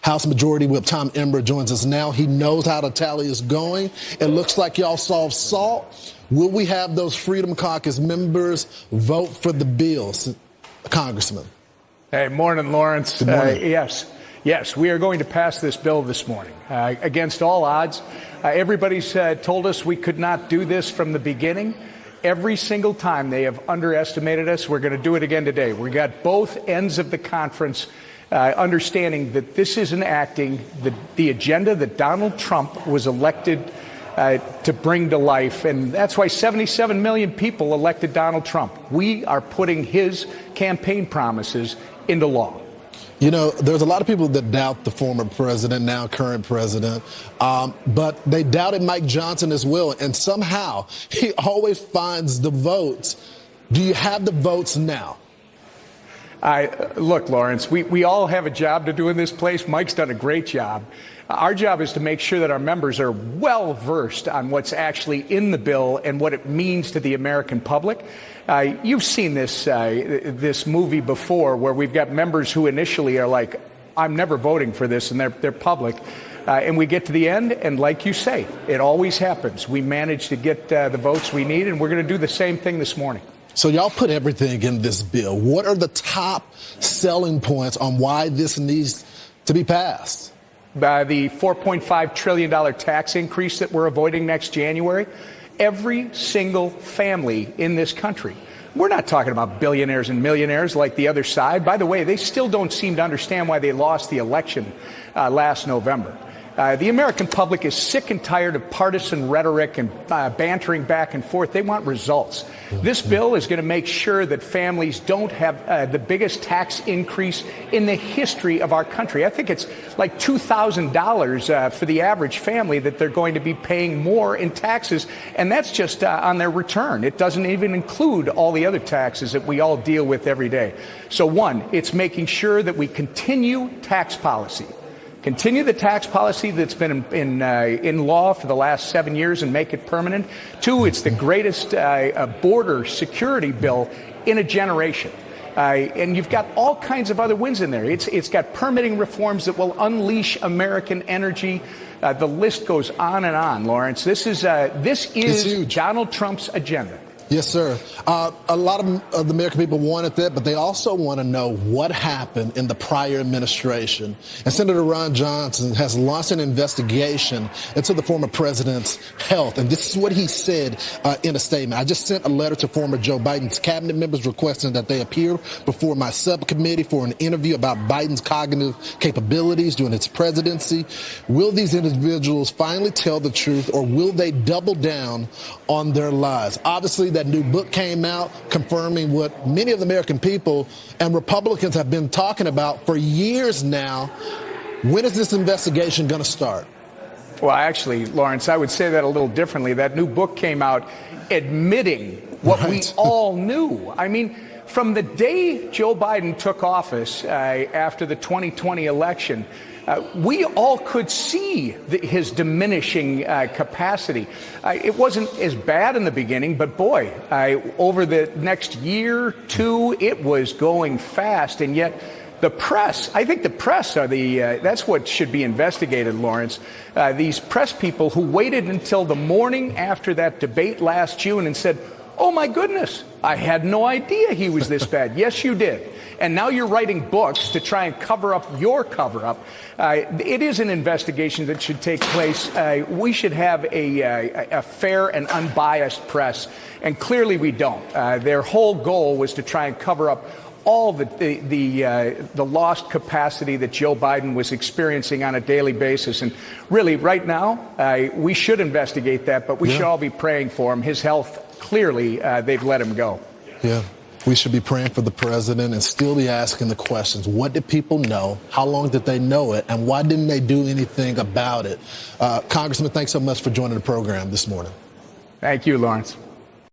House Majority Whip Tom Emmer joins us now. He knows how the tally is going. It looks like y'all solved SALT. Will we have those Freedom Caucus members vote for the bills, Congressman? Hey, morning, Lawrence. Good morning. Yes, we are going to pass this bill this morning. Against all odds, everybody's told us we could not do this from the beginning. Every single time they have underestimated us. We're going to do it again today. We got both ends of the conference understanding that this is enacting the agenda that Donald Trump was elected to bring to life. And that's why 77 million people elected Donald Trump. We are putting his campaign promises into law. You know, there's a lot of people that doubt the former president, now current president, but they doubted Mike Johnson as well. And somehow he always finds the votes. Do you have the votes now? Look, Lawrence, we all have a job to do in this place. Mike's done a great job. Our job is to make sure that our members are well versed on what's actually in the bill and what it means to the American public. You've seen this movie before where we've got members who initially are like, I'm never voting for this, and they're public. And we get to the end, and like you say, it always happens. We manage to get the votes we need, and we're going to do the same thing this morning. So y'all put everything in this bill. What are the top selling points on why this needs to be passed? The $4.5 trillion tax increase that we're avoiding next January. Every single family in this country. We're not talking about billionaires and millionaires like the other side. By the way, they still don't seem to understand why they lost the election last November. The American public is sick and tired of partisan rhetoric and bantering back and forth. They want results. This bill is going to make sure that families don't have the biggest tax increase in the history of our country. I think it's like $2,000 for the average family that they're going to be paying more in taxes, and that's just on their return. It doesn't even include all the other taxes that we all deal with every day. So one, it's making sure that we continue tax policy. Continue the tax policy that's been in law for the last 7 years and make it permanent. Two, it's the greatest border security bill in a generation. And you've got all kinds of other wins in there. It's got permitting reforms that will unleash American energy. The list goes on and on, Lawrence. This is Donald Trump's agenda. Yes, sir. A lot of the American people wanted that, but they also want to know what happened in the prior administration. And Senator Ron Johnson has launched an investigation into the former president's health. And this is what he said in a statement. I just sent a letter to former Joe Biden's cabinet members requesting that they appear before my subcommittee for an interview about Biden's cognitive capabilities during his presidency. Will these individuals finally tell the truth, or will they double down on their lies? Obviously, that new book came out confirming what many of the American people and Republicans have been talking about for years now. When is this investigation going to start? Well, actually, Lawrence, I would say that a little differently. That new book came out admitting what we all knew. I mean, from the day Joe Biden took office after the 2020 election, we all could see his diminishing capacity. It wasn't as bad in the beginning, but boy, over the next year, two, it was going fast. And yet the press, I think the press are that's what should be investigated, Lawrence. These press people who waited until the morning after that debate last June and said, oh, my goodness, I had no idea he was this bad. Yes, you did. And now you're writing books to try and cover up your cover-up. It is an investigation that should take place. We should have a fair and unbiased press, and clearly we don't. Their whole goal was to try and cover up all the lost capacity that Joe Biden was experiencing on a daily basis. And really, right now, we should investigate that, but we should all be praying for him. His health, clearly, they've let him go. Yeah. We should be praying for the president and still be asking the questions. What did people know? How long did they know it? And why didn't they do anything about it? Congressman, thanks so much for joining the program this morning. Thank you, Lawrence.